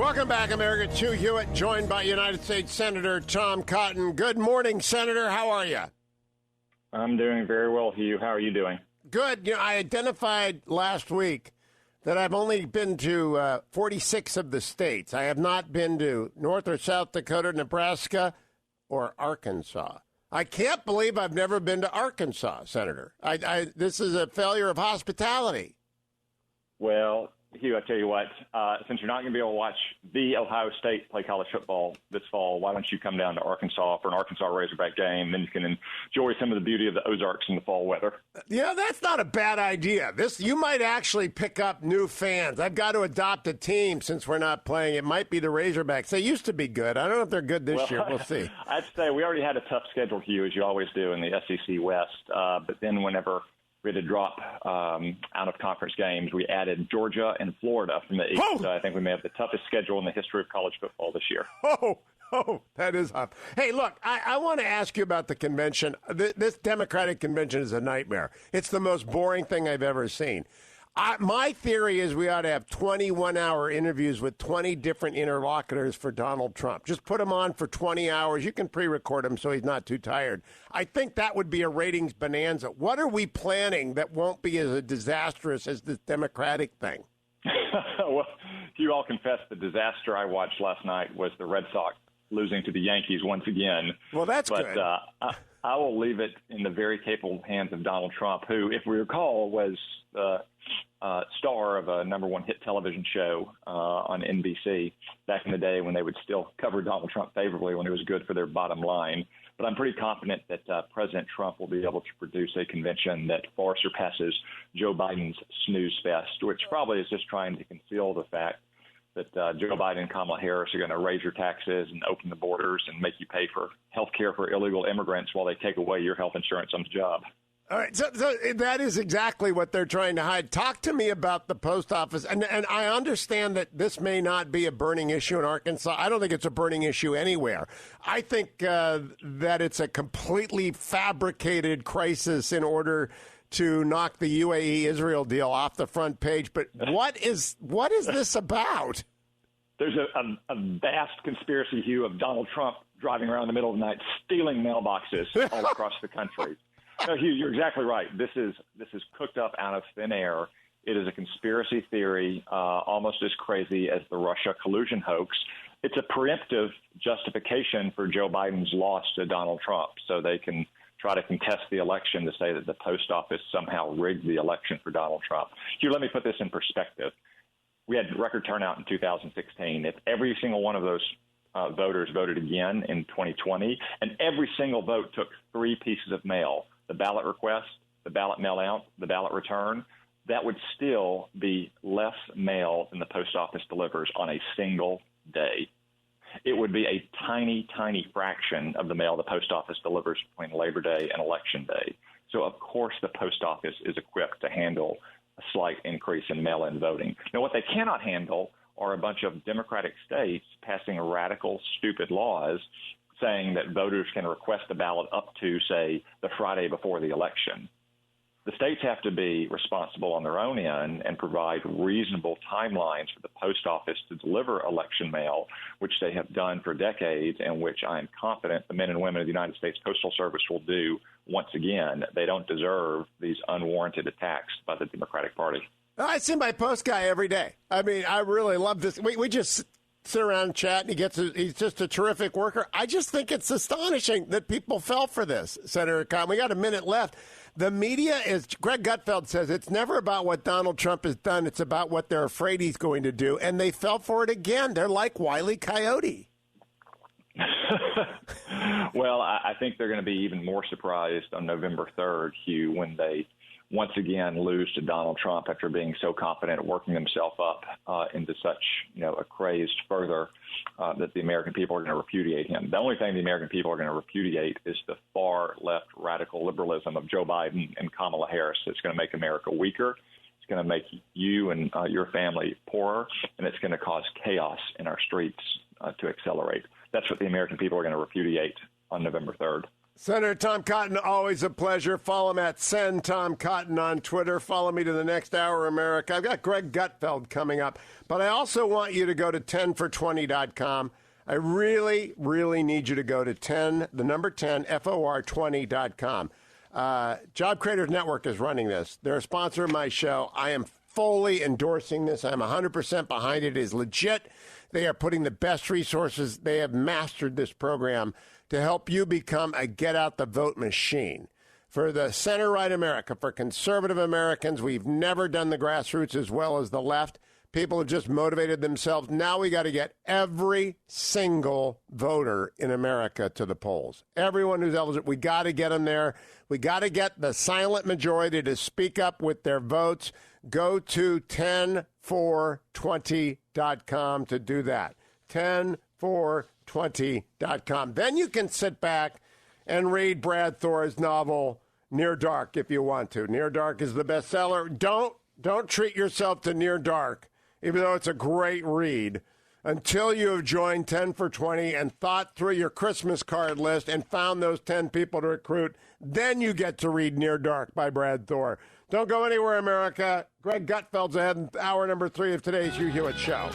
Welcome back, America. Hugh Hewitt, joined by United States Senator Tom Cotton. Good morning, Senator. How are you? I'm doing very well, Hugh. How are you doing? Good. I identified last week that I've only been to 46 of the states. I have not been to North or South Dakota, Nebraska, or Arkansas. I can't believe I've never been to Arkansas, Senator. This is a failure of hospitality. Well, Hugh, I tell you what, since you're not going to be able to watch the Ohio State play college football this fall, why don't you come down to Arkansas for an Arkansas Razorback game? Then you can enjoy some of the beauty of the Ozarks in the fall weather. Yeah, that's not a bad idea. You might actually pick up new fans. I've got to adopt a team since we're not playing. It might be the Razorbacks. They used to be good. I don't know if they're good this year. We'll see. I'd say we already had a tough schedule, Hugh, as you always do in the SEC West. But then whenever we had to drop out of conference games, we added Georgia and Florida from the East. So I think we may have the toughest schedule in the history of college football this year. Oh, that is up. Hey, look, I want to ask you about the convention. This Democratic convention is a nightmare. It's the most boring thing I've ever seen. My theory is we ought to have 21-hour interviews with 20 different interlocutors for Donald Trump. Just put him on for 20 hours. You can pre-record him so he's not too tired. I think that would be a ratings bonanza. What are we planning that won't be as disastrous as this Democratic thing? Well, Hugh, I'll confess the disaster I watched last night was the Red Sox losing to the Yankees once again. Well, that's good. But I will leave it in the very capable hands of Donald Trump, who, if we recall, was star of a number one hit television show on NBC back in the day when they would still cover Donald Trump favorably when it was good for their bottom line. But I'm pretty confident that President Trump will be able to produce a convention that far surpasses Joe Biden's snooze fest, which probably is just trying to conceal the fact that Joe Biden and Kamala Harris are going to raise your taxes and open the borders and make you pay for health care for illegal immigrants while they take away your health insurance on the job. All right, so that is exactly what they're trying to hide. Talk to me about the post office. And I understand that this may not be a burning issue in Arkansas. I don't think it's a burning issue anywhere. I think that it's a completely fabricated crisis in order to knock the UAE-Israel deal off the front page. But what is this about? There's a vast conspiracy, Hugh, of Donald Trump driving around in the middle of the night stealing mailboxes all across the country. No, Hugh, you're exactly right. This is cooked up out of thin air. It is a conspiracy theory, almost as crazy as the Russia collusion hoax. It's a preemptive justification for Joe Biden's loss to Donald Trump, so they can try to contest the election to say that the post office somehow rigged the election for Donald Trump. Hugh, let me put this in perspective. We had record turnout in 2016. If every single one of those voters voted again in 2020, and every single vote took 3 pieces of mail, the ballot request, the ballot mail out, the ballot return, that would still be less mail than the post office delivers on a single day. It would be a tiny, tiny fraction of the mail the post office delivers between Labor Day and Election Day. So, of course, the post office is equipped to handle a slight increase in mail-in voting. Now, what they cannot handle are a bunch of Democratic states passing radical, stupid laws saying that voters can request a ballot up to, say, the Friday before the election. The states have to be responsible on their own end and provide reasonable timelines for the post office to deliver election mail, which they have done for decades and which I am confident the men and women of the United States Postal Service will do once again. They don't deserve these unwarranted attacks by the Democratic Party. I see my post guy every day. I mean, I really love this. We just sit around and chat, and he's just a terrific worker. I just think it's astonishing that people fell for this, Senator Cotton. We got a minute left. The media is, Greg Gutfeld says, it's never about what Donald Trump has done. It's about what they're afraid he's going to do. And they fell for it again. They're like Wile E. Coyote. Well, I think they're going to be even more surprised on November 3rd, Hugh, when they once again lose to Donald Trump after being so confident at working himself up into such, a crazed further that the American people are going to repudiate him. The only thing the American people are going to repudiate is the far left radical liberalism of Joe Biden and Kamala Harris. It's going to make America weaker. It's going to make you and your family poorer, and it's going to cause chaos in our streets to accelerate. That's what the American people are going to repudiate on November 3rd. Senator Tom Cotton, always a pleasure. Follow him at Send Tom Cotton on Twitter. Follow me to the next hour, America. I've got Greg Gutfeld coming up, but I also want you to go to 10for20.com. I really, really need you to go to 10, the number 10, FOR20.com. Job Creators Network is running this. They're a sponsor of my show. I am fully endorsing this. I'm 100% behind it. It is legit. They are putting the best resources. They have mastered this program to help you become a get-out-the-vote machine. For the center-right America, for conservative Americans, we've never done the grassroots as well as the left. People have just motivated themselves. Now we got to get every single voter in America to the polls. Everyone who's eligible, we got to get them there. We got to get the silent majority to speak up with their votes. Go to 10for20.com to do that. 10for20.com. Then you can sit back and read Brad Thor's novel, Near Dark, if you want to. Near Dark is the bestseller. Don't treat yourself to Near Dark, even though it's a great read, until you have joined 10 for 20 and thought through your Christmas card list and found those 10 people to recruit. Then you get to read Near Dark by Brad Thor. Don't go anywhere, America. Greg Gutfeld's ahead in hour number 3 of today's Hugh Hewitt Show.